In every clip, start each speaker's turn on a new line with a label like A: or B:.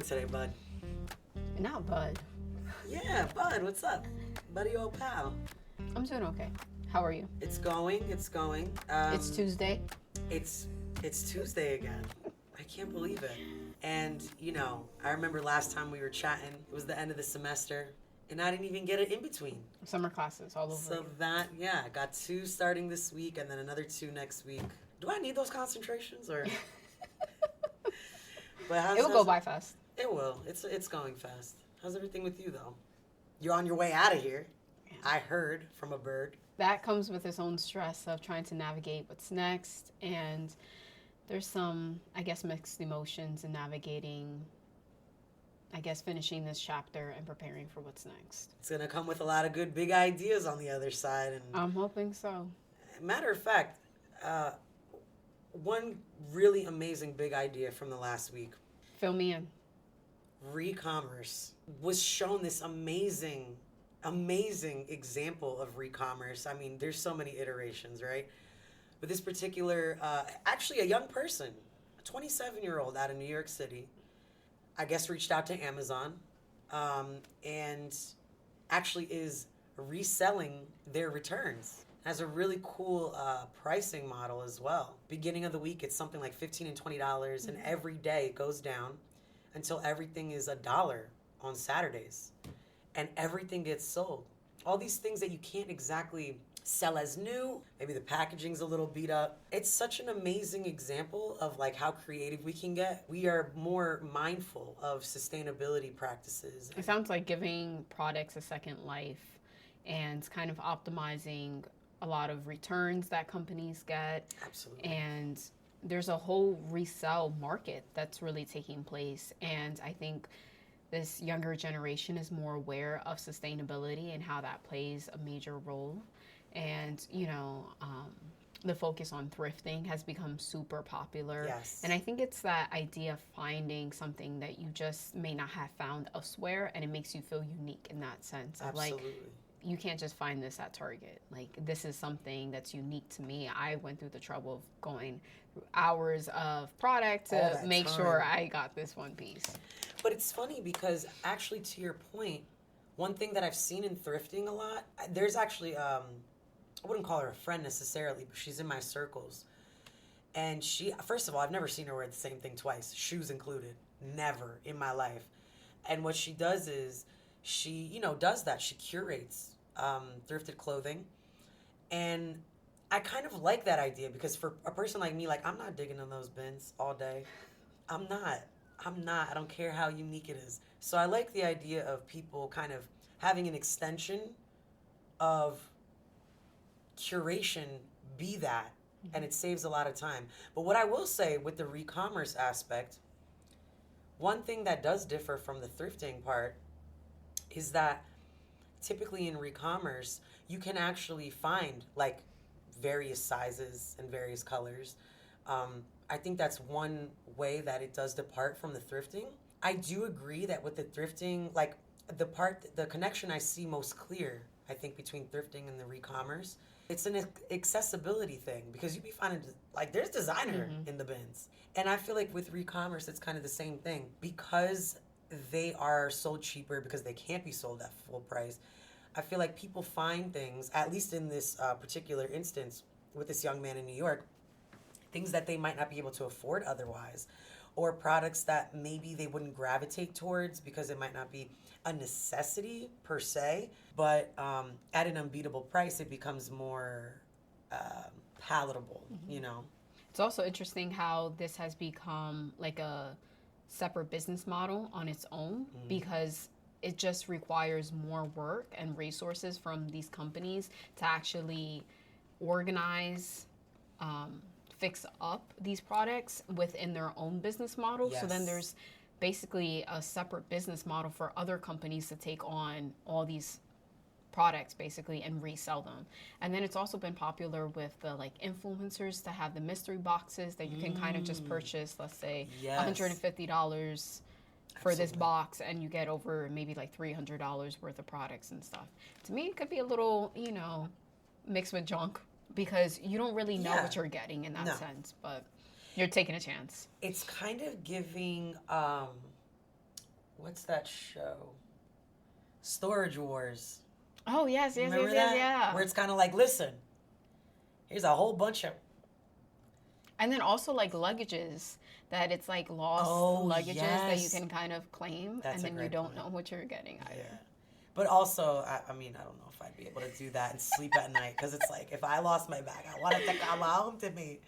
A: today, bud?
B: Not bud.
A: Yeah, bud, what's up? Buddy old pal.
B: I'm doing okay. How are you?
A: It's going.
B: It's Tuesday.
A: It's Tuesday again. I can't believe it. And, I remember last time we were chatting, it was the end of the semester, and I didn't even get it in between.
B: Summer classes all over.
A: So I got 2 starting this week and then another 2 next week. Do I need those concentrations or? But
B: It'll go by fast.
A: It will. It's going fast. How's everything with you though? You're on your way out of here. I heard from a bird.
B: That comes with its own stress of trying to navigate what's next, and there's some, I guess, mixed emotions in navigating, finishing this chapter and preparing for what's next.
A: It's gonna come with a lot of good big ideas on the other side, and
B: I'm hoping so.
A: Matter of fact, one really amazing big idea from the last week.
B: Fill me in.
A: Re-commerce was shown this amazing example of re-commerce. I mean, there's so many iterations, right? But this particular, actually a young person, a 27-year-old out of New York City, I guess reached out to Amazon and actually is reselling their returns. Has a really cool pricing model as well. Beginning of the week, it's something like $15 and $20, and every day it goes down until everything is $1 on Saturdays. And everything gets sold. All these things that you can't exactly sell as new, maybe the packaging's a little beat up. It's such an amazing example of like how creative we can get. We are more mindful of sustainability practices.
B: It sounds like giving products a second life and kind of optimizing a lot of returns that companies get.
A: Absolutely.
B: And there's a whole resell market that's really taking place. And I think this younger generation is more aware of sustainability and how that plays a major role. And, the focus on thrifting has become super popular.
A: Yes.
B: And I think it's that idea of finding something that you just may not have found elsewhere, and it makes you feel unique in that sense.
A: Absolutely.
B: Like, you can't just find this at Target. Like, this is something that's unique to me. I went through the trouble of going through hours of product to make sure I got this one piece.
A: But it's funny because actually, to your point, one thing that I've seen in thrifting a lot, there's actually, I wouldn't call her a friend necessarily, but she's in my circles. And she, first of all, I've never seen her wear the same thing twice, shoes included. Never in my life. And what she does is, she, does that. She curates thrifted clothing. And I kind of like that idea because for a person like me, like, I'm not digging in those bins all day. I'm not. I don't care how unique it is. So I like the idea of people kind of having an extension of curation be that, and it saves a lot of time. But what I will say with the re-commerce aspect, one thing that does differ from the thrifting part is that typically in re-commerce, you can actually find like various sizes and various colors. I think that's one way that it does depart from the thrifting. I do agree that with the thrifting, like the connection I see most clear, I think, between thrifting and the re-commerce, it's an accessibility thing because you'd be finding, like, there's designer in the bins. And I feel like with re-commerce, it's kind of the same thing. Because they are sold cheaper, because they can't be sold at full price, I feel like people find things, at least in this particular instance with this young man in New York, things that they might not be able to afford otherwise, or products that maybe they wouldn't gravitate towards because it might not be a necessity per se, but at an unbeatable price, it becomes more palatable,
B: It's also interesting how this has become like a separate business model on its own because it just requires more work and resources from these companies to actually organize, fix up these products within their own business model.
A: Yes.
B: So then there's basically a separate business model for other companies to take on all these products basically and resell them. And then it's also been popular with the like influencers to have the mystery boxes that you can kind of just purchase, let's say $150 for this box, and you get over maybe like $300 worth of products and stuff. To me, it could be a little, mixed with junk because you don't really know what you're getting in that sense, but you're taking a chance.
A: It's kind of giving what's that show? Storage Wars.
B: Oh, yes, yes,
A: Remember
B: yes,
A: that?
B: yes, yeah.
A: Where it's kind of like, listen, here's a whole bunch of.
B: And then also like luggages that it's like lost luggages that you can kind of claim,
A: That's
B: and then you
A: great
B: don't
A: point.
B: know what you're getting either.
A: Yeah. But also, I mean, I don't know if I'd be able to do that and sleep at night, because it's like, if I lost my bag, I want it to come home to me.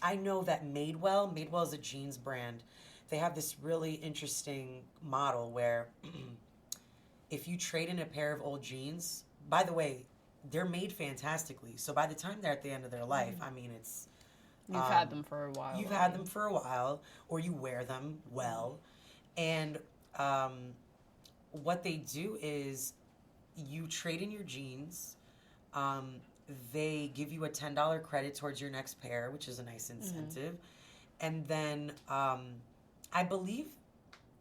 A: I know that Madewell is a jeans brand. They have this really interesting model where if you trade in a pair of old jeans, by the way, they're made fantastically. So by the time they're at the end of their life, I mean, it's...
B: You've had them for a while.
A: You've had them for a while, or you wear them well. And what they do is you trade in your jeans. They give you a $10 credit towards your next pair, which is a nice incentive. And then I believe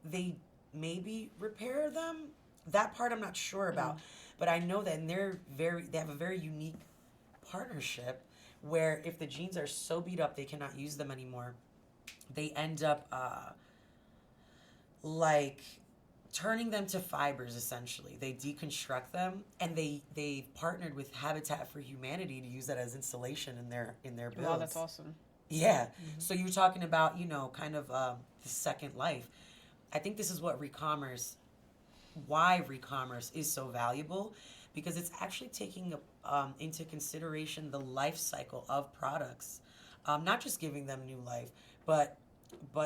A: they maybe repair them. That part I'm not sure about. But I know that they have a very unique partnership where if the jeans are so beat up they cannot use them anymore, they end up like turning them to fibers. Essentially, they deconstruct them, and they partnered with Habitat for Humanity to use that as insulation in their builds.
B: Wow, that's awesome.
A: Yeah. So you're talking about, kind of the second life. I think this is why re-commerce is so valuable, because it's actually taking into consideration the life cycle of products, not just giving them new life, but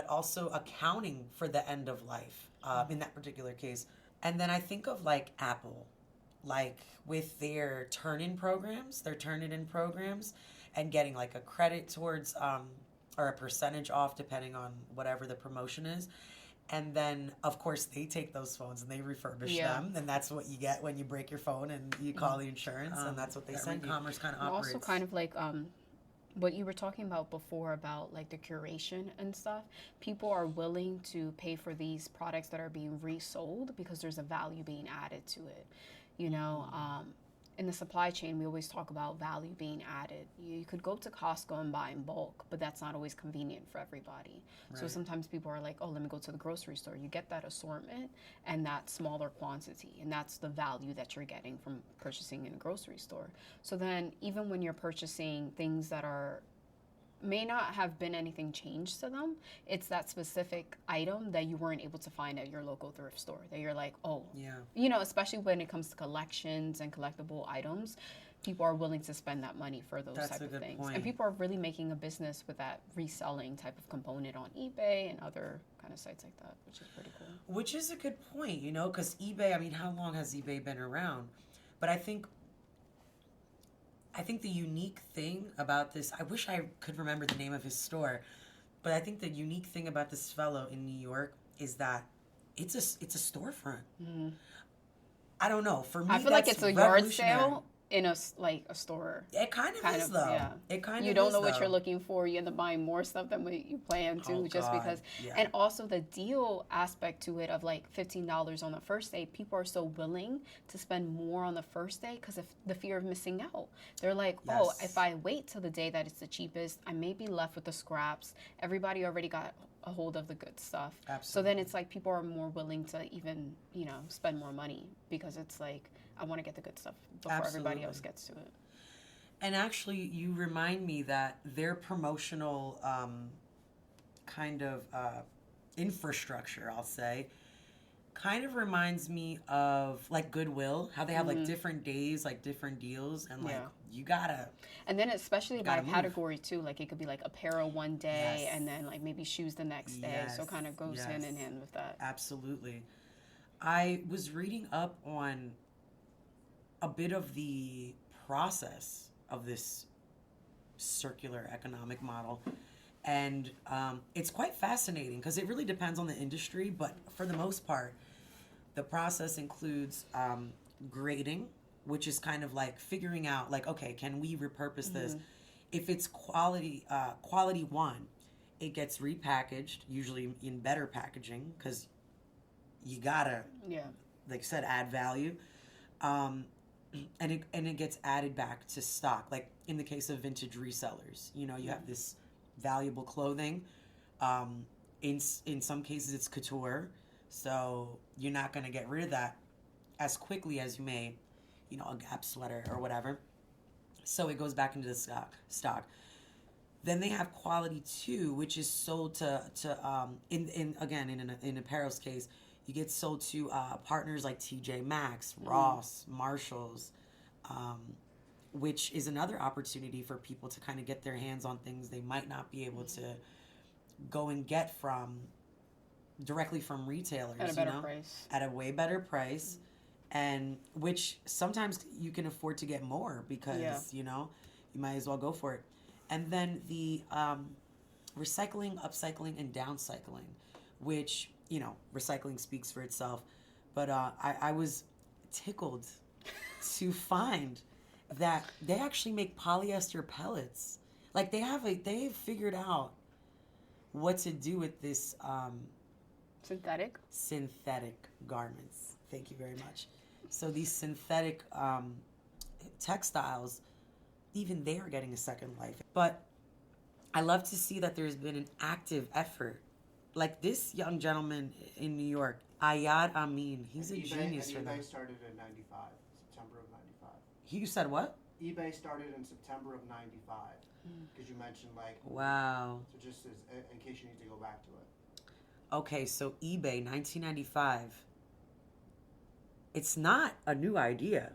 A: also accounting for the end of life in that particular case. And then I think of like Apple, like with their turn-in programs, and getting like a credit towards or a percentage off depending on whatever the promotion is. And then, of course, they take those phones and they refurbish them. And that's what you get when you break your phone and you call the insurance. And that's what they send you. Commerce kind of operates.
B: Also kind of like what you were talking about before about like the curation and stuff. People are willing to pay for these products that are being resold because there's a value being added to it. In the supply chain, we always talk about value being added. You could go to Costco and buy in bulk, but that's not always convenient for everybody. Right. So sometimes people are like, oh, let me go to the grocery store. You get that assortment and that smaller quantity, and that's the value that you're getting from purchasing in a grocery store. So then even when you're purchasing things that may not have been anything changed to them, it's that specific item that you weren't able to find at your local thrift store that you're like, oh, especially when it comes to collections and collectible items, people are willing to spend that money for those type of things. Point. And people are really making a business with that reselling type of component on eBay and other kind of sites like that, which is pretty cool.
A: Which is a good point, because eBay, I mean, how long has eBay been around? But I think the unique thing about this, I wish I could remember the name of his store, but I think the unique thing about this fellow in New York is that it's a storefront. Mm-hmm. I don't know. For me,
B: I feel like it's a yard sale in a store.
A: It kind of is, though. Yeah. It kind of is,
B: you don't know what you're looking for. You end up buying more stuff than what you plan to, because. Yeah. And also the deal aspect to it of like $15 on the first day. People are so willing to spend more on the first day because of the fear of missing out. They're like, oh, if I wait till the day that it's the cheapest, I may be left with the scraps. Everybody already got a hold of the good stuff. Absolutely. So then it's like people are more willing to even, spend more money because it's like, I want to get the good stuff before everybody else gets to it.
A: And actually, you remind me that their promotional kind of infrastructure, I'll say, kind of reminds me of like Goodwill, how they have like different days, like different deals, and like you gotta.
B: And then especially by category too, like it could be like apparel one day and then like maybe shoes the next day. So kind of goes hand in hand with that.
A: Absolutely. I was reading up on a bit of the process of this circular economic model. And it's quite fascinating because it really depends on the industry. But for the most part, the process includes grading, which is kind of like figuring out like, okay, can we repurpose this? If it's quality one, it gets repackaged, usually in better packaging because you gotta, like I said, add value. And it gets added back to stock. Like in the case of vintage resellers, you have this valuable clothing. In some cases it's couture, So you're not going to get rid of that as quickly as you may, a Gap sweater or whatever. So it goes back into the stock. Then they have quality too, which is sold to in apparel's case, you get sold to partners like TJ Maxx, Ross, Marshalls, which is another opportunity for people to kind of get their hands on things they might not be able to go and get directly from retailers.
B: At a better price.
A: At a way better price. And which sometimes you can afford to get more because, you might as well go for it. And then the recycling, upcycling, and downcycling, which, recycling speaks for itself. But I was tickled to find that they actually make polyester pellets. Like they've figured out what to do with this synthetic garments. Thank you very much. So these synthetic textiles, even they are getting a second life. But I love to see that there's been an active effort. Like this young gentleman in New York, Ayad Amin, he's a genius for that.
C: eBay started in 95, September of 95.
A: You said what?
C: eBay started in September of 95. Because you mentioned
A: Wow.
C: So just in case you need to go back to it.
A: Okay, so eBay, 1995. It's not a new idea.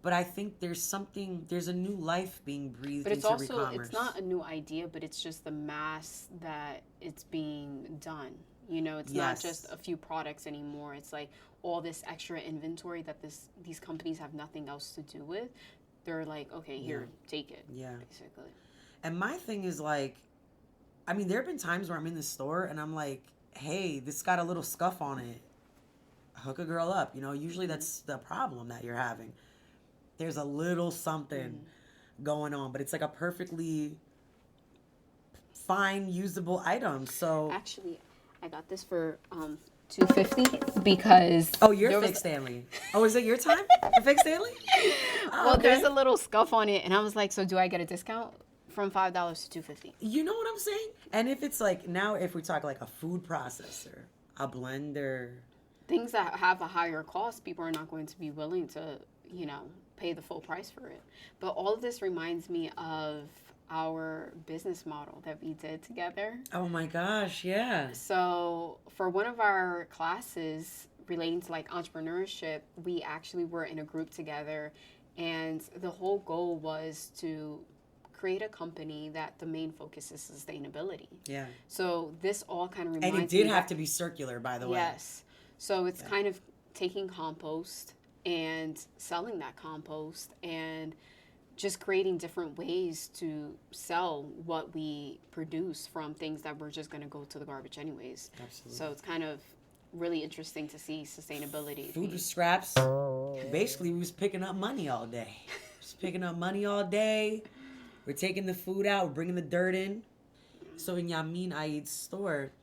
A: But I think there's a new life being breathed into e-commerce.
B: But it's not a new idea, but it's just the mass that it's being done. It's not just a few products anymore. It's like all this extra inventory that these companies have nothing else to do with. They're like, okay, here, take it. Yeah. Basically.
A: And my thing is there have been times where I'm in the store and I'm like, hey, this got a little scuff on it. Hook a girl up. Usually that's the problem that you're having. There's a little something going on, but it's like a perfectly fine, usable item. So
B: actually, I got this for $250 because
A: you're Fake Stanley. Oh, is it your time for Fake Stanley?
B: Well, there's a little scuff on it, and I was like, so do I get a discount from $5 to $250?
A: You know what I'm saying? And if it's if we talk like a food processor, a blender,
B: things that have a higher cost, people are not going to be willing to, pay the full price for it. But all of this reminds me of our business model that we did together.
A: Oh my gosh, yeah.
B: So for one of our classes relating to entrepreneurship, we actually were in a group together, and the whole goal was to create a company that the main focus is sustainability.
A: Yeah.
B: So this all kind of reminds me.
A: And it did have to be circular, by the way.
B: Yes. So it's kind of taking compost and selling that compost and just creating different ways to sell what we produce from things that we're just going to go to the garbage anyways.
A: Absolutely.
B: So it's kind of really interesting to see sustainability.
A: Food scraps. Basically, we was picking up money all day. We're taking the food out. We're bringing the dirt in. So in Yamin Aid's store,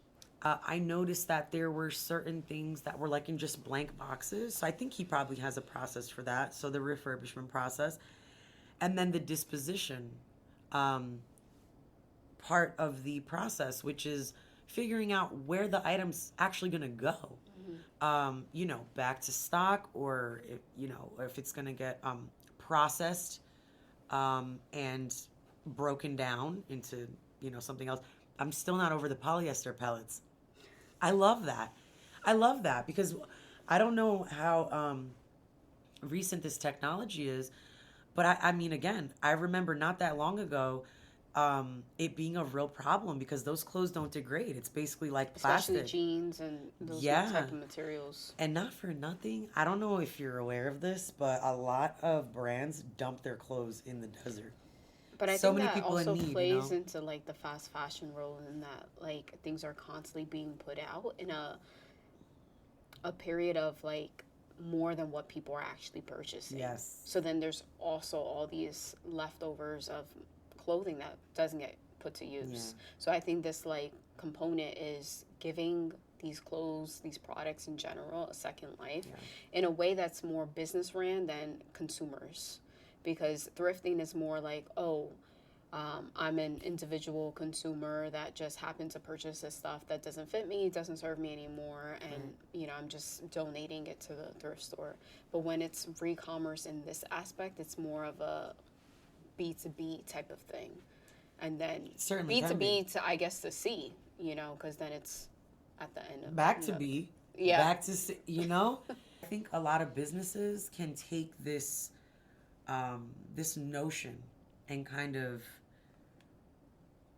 A: I noticed that there were certain things that were in just blank boxes. So I think he probably has a process for that. So the refurbishment process. And then the disposition part of the process, which is figuring out where the item's actually going to go. Back to stock, or if it's going to get processed and broken down into something else. I'm still not over the polyester pellets. I love that because I don't know how recent this technology is, but I mean, again, I remember not that long ago it being a real problem because those clothes don't degrade. It's basically like plastic.
B: Especially jeans and those type of materials.
A: And not for nothing, I don't know if you're aware of this, but a lot of brands dump their clothes in the desert.
B: But I think that also plays into the fast fashion role, in that things are constantly being put out in a period of more than what people are actually purchasing.
A: Yes.
B: So then there's also all these leftovers of clothing that doesn't get put to use.
A: Yeah.
B: So I think this component is giving these clothes, these products in general, a second life in a way that's more business ran than consumers. Because thrifting is more I'm an individual consumer that just happened to purchase this stuff that doesn't fit me, doesn't serve me anymore, and I'm just donating it to the thrift store. But when it's re-commerce in this aspect, it's more of a B2B type of thing, and then
A: Certainly
B: B2B to, I guess, to C, because then it's at the end of
A: back to B.
B: Yeah.
A: Back to C, I think a lot of businesses can take this this notion and kind of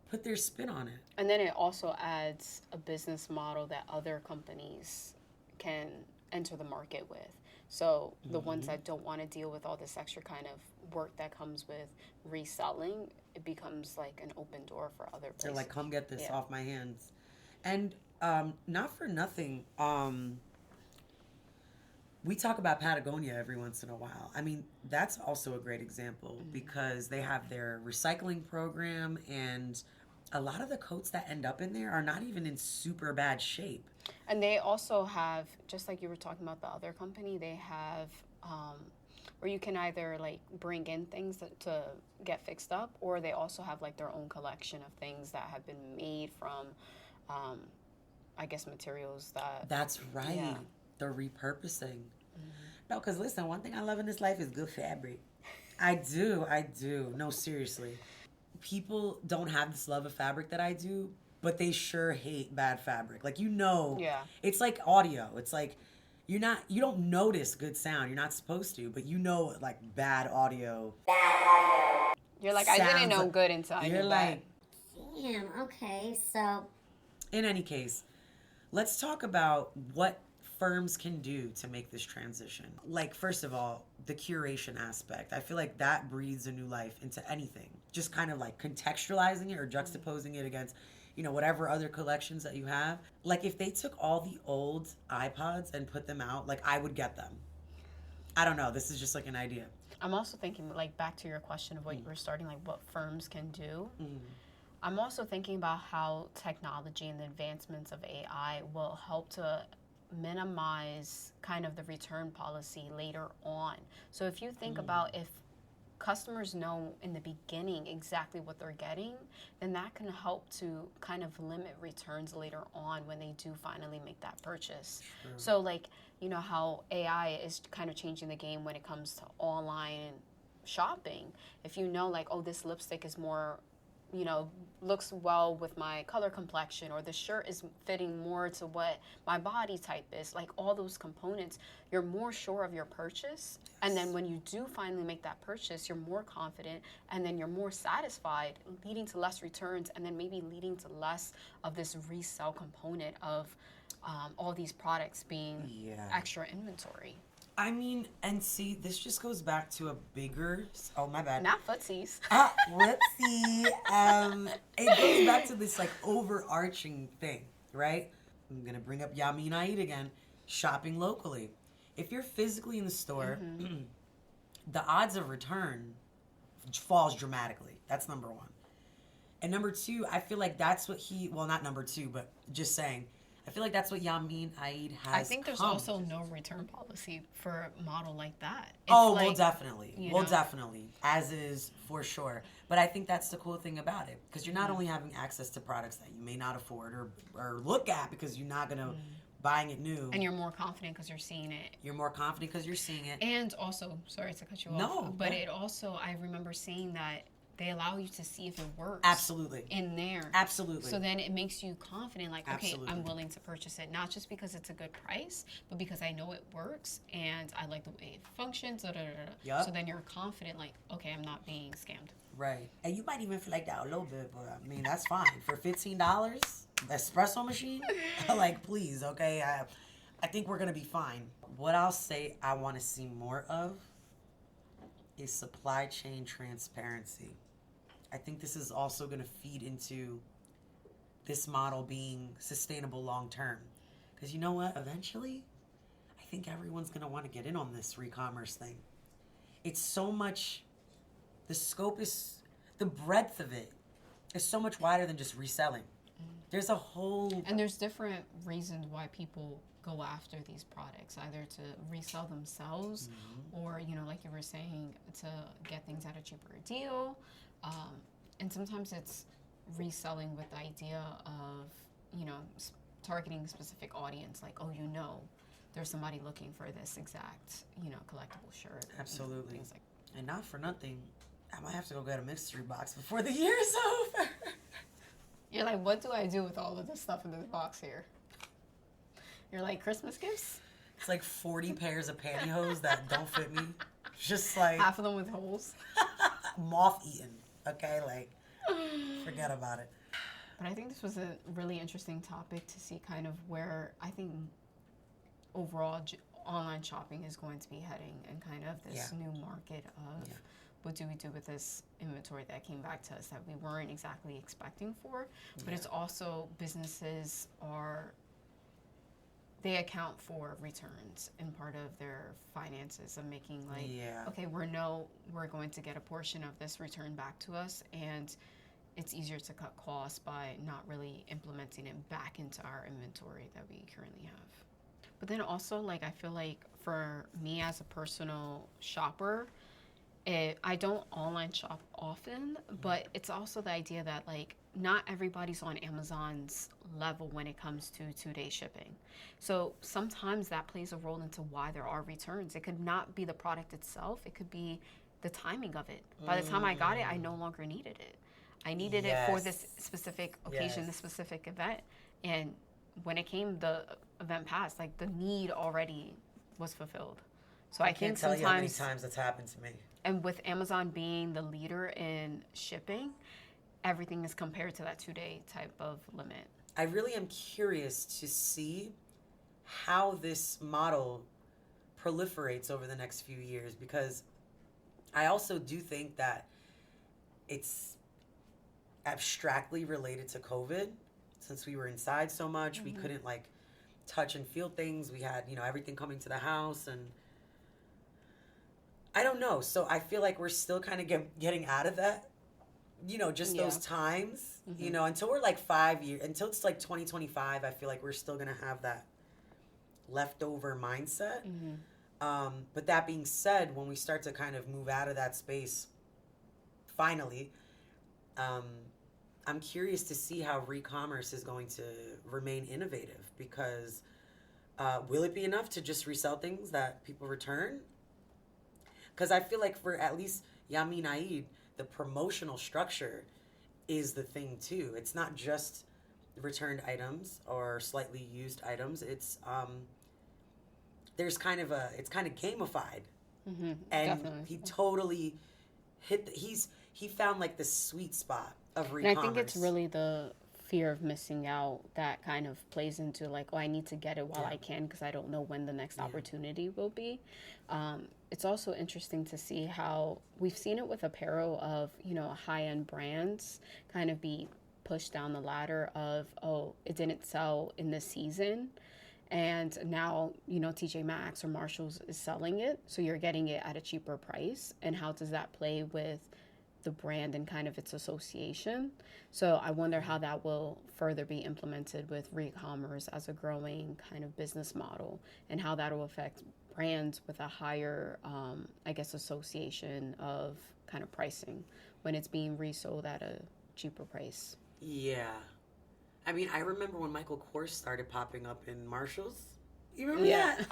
A: put their spin on it.
B: And then it also adds a business model that other companies can enter the market with. So the ones that don't want to deal with all this extra kind of work that comes with reselling, it becomes like an open door for other places.
A: They're like, come get this off my hands. And not for nothing, we talk about Patagonia every once in a while. I mean, that's also a great example because they have their recycling program, and a lot of the coats that end up in there are not even in super bad shape.
B: And they also have, just like you were talking about the other company, they have where you can either like bring in things to get fixed up, or they also have like their own collection of things that have been made from, I guess, materials that...
A: That's right. Yeah. The repurposing. No, because listen, one thing I love in this life is good fabric. I do. No, seriously. People don't have this love of fabric that I do, but they sure hate bad fabric. Like, it's like audio. It's like you don't notice good sound. You're not supposed to, but like bad audio.
B: You're like, I didn't know good until I knew bad.
D: Damn, okay, so.
A: In any case, let's talk about what firms can do to make this transition. Like, first of all, the curation aspect. I feel like that breathes a new life into anything. Just kind of like contextualizing it or juxtaposing it against, whatever other collections that you have. Like, if they took all the old iPods and put them out, like, I would get them. I don't know. This is just like an idea.
B: I'm also thinking, like, back to your question of what you were starting, like, what firms can do. I'm also thinking about how technology and the advancements of AI will help to minimize kind of the return policy later on. So if you think about if customers know in the beginning exactly what they're getting, then that can help to kind of limit returns later on when they do finally make that purchase. True. So like, how AI is kind of changing the game when it comes to online shopping. If you know like, oh, this lipstick is more, looks well with my color complexion, or the shirt is fitting more to what my body type is, like all those components, you're more sure of your purchase. Yes. And then when you do finally make that purchase, you're more confident, and then you're more satisfied, leading to less returns, and then maybe leading to less of this resell component of all these products being extra inventory.
A: I mean, and see, this just goes back to a bigger... Oh, my bad.
B: Not footsies.
A: Whoopsie. It goes back to this, like, overarching thing, right? I'm going to bring up Yamin Aid again. Shopping locally. If you're physically in the store, the odds of return falls dramatically. That's number one. And number two, I feel like that's what well, not number two, but just saying... I feel like that's what Yamin Aid has.
B: I think there's also no return policy for a model like that.
A: It's well, definitely. Well, definitely. As is, for sure. But I think that's the cool thing about it. Because you're not only having access to products that you may not afford or look at because you're not going to buying it new.
B: And you're more confident because you're seeing it.
A: You're more confident because you're seeing it.
B: And also, sorry to cut you off.
A: No.
B: But it also, I remember seeing that they allow you to see if it works.
A: Absolutely.
B: In there.
A: Absolutely.
B: So then it makes you confident, like, okay,
A: Absolutely.
B: I'm willing to purchase it. Not just because it's a good price, but because I know it works and I like the way it functions. Yep. So then you're confident, like, okay, I'm not being scammed.
A: Right. And you might even feel like that a little bit, but I mean, that's fine. For $15, espresso machine, like, please, okay? I think we're going to be fine. What I'll say I want to see more of is supply chain transparency. I think this is also going to feed into this model being sustainable long term. Because you know what? Eventually, I think everyone's going to want to get in on this re-commerce thing. It's so much, the scope is, the breadth of it is so much wider than just reselling. There's a whole...
B: And there's different reasons why people go after these products, either to resell themselves or, like you were saying, to get things at a cheaper deal. And sometimes it's reselling with the idea of, targeting a specific audience. Like, oh, there's somebody looking for this exact, collectible shirt.
A: Absolutely.
B: Things like
A: And not for nothing, I might have to go get a mystery box before the year is over.
B: You're like, what do I do with all of this stuff in this box here? You're like, Christmas gifts?
A: It's like 40 pairs of pantyhose that don't fit me. Just like
B: Half of them with holes.
A: moth-eaten, okay? Like, forget about it.
B: But I think this was a really interesting topic to see kind of where I think overall online shopping is going to be heading, and kind of this new market of what do we do with this inventory that came back to us that we weren't exactly expecting for. But it's also businesses they account for returns in part of their finances of making like, okay, we're going to get a portion of this return back to us, and it's easier to cut costs by not really implementing it back into our inventory that we currently have. But then also, like, I feel like for me as a personal shopper, I don't online shop often, but it's also the idea that, like, not everybody's on Amazon's level when it comes to 2-day shipping. So sometimes that plays a role into why there are returns. It could not be the product itself. It could be the timing of it. By the time I got it, I no longer needed it. I needed it for this specific occasion, this specific event. And when it came, the event passed, like, the need already was fulfilled. So I think
A: can't tell you how many
B: sometimes,
A: times that's happened to me.
B: and with Amazon being the leader in shipping, everything is compared to that 2-day type of limit.
A: I really am curious to see how this model proliferates over the next few years, because I also do think that it's abstractly related to COVID. Since we were inside so much, we couldn't like touch and feel things. We had, everything coming to the house, and I don't know. So I feel like we're still kind of getting out of that, just those times, until we're like 5 years, until it's like 2025, I feel like we're still going to have that leftover mindset. But that being said, when we start to kind of move out of that space, finally, I'm curious to see how re-commerce is going to remain innovative, because will it be enough to just resell things that people return? Because I feel like for at least Yamin Aid, the promotional structure is the thing too. It's not just returned items or slightly used items. It's it's kind of gamified, and
B: Definitely.
A: he totally he found like the sweet spot of re-commerce.
B: And I think it's really the fear of missing out that kind of plays into like, oh, I need to get it while I can because I don't know when the next opportunity will be. It's also interesting to see how we've seen it with apparel of, high-end brands kind of be pushed down the ladder of, oh, it didn't sell in this season. And now, TJ Maxx or Marshalls is selling it. So you're getting it at a cheaper price. And how does that play with the brand and kind of its association? So I wonder how that will further be implemented with re-commerce as a growing kind of business model, and how that will affect brands with a higher, association of kind of pricing when it's being resold at a cheaper price.
A: Yeah. I mean, I remember when Michael Kors started popping up in Marshalls. You remember that?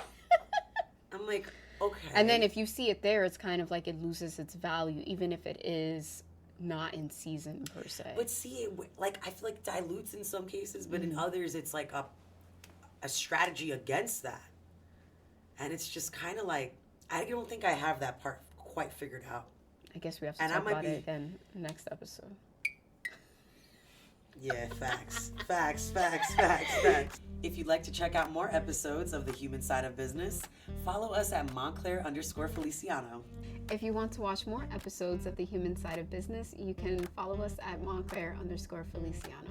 A: I'm like, okay.
B: And then if you see it there, it's kind of like it loses its value, even if it is not in season per se.
A: But see, I feel like dilutes in some cases, but in others, it's like a strategy against that. And it's just kind of like, I don't think I have that part quite figured out.
B: I guess we have to talk about it again next episode.
A: Yeah, facts. If you'd like to check out more episodes of The Human Side of Business, follow us at Montclair_Feliciano.
B: If you want to watch more episodes of The Human Side of Business, you can follow us at Montclair_Feliciano.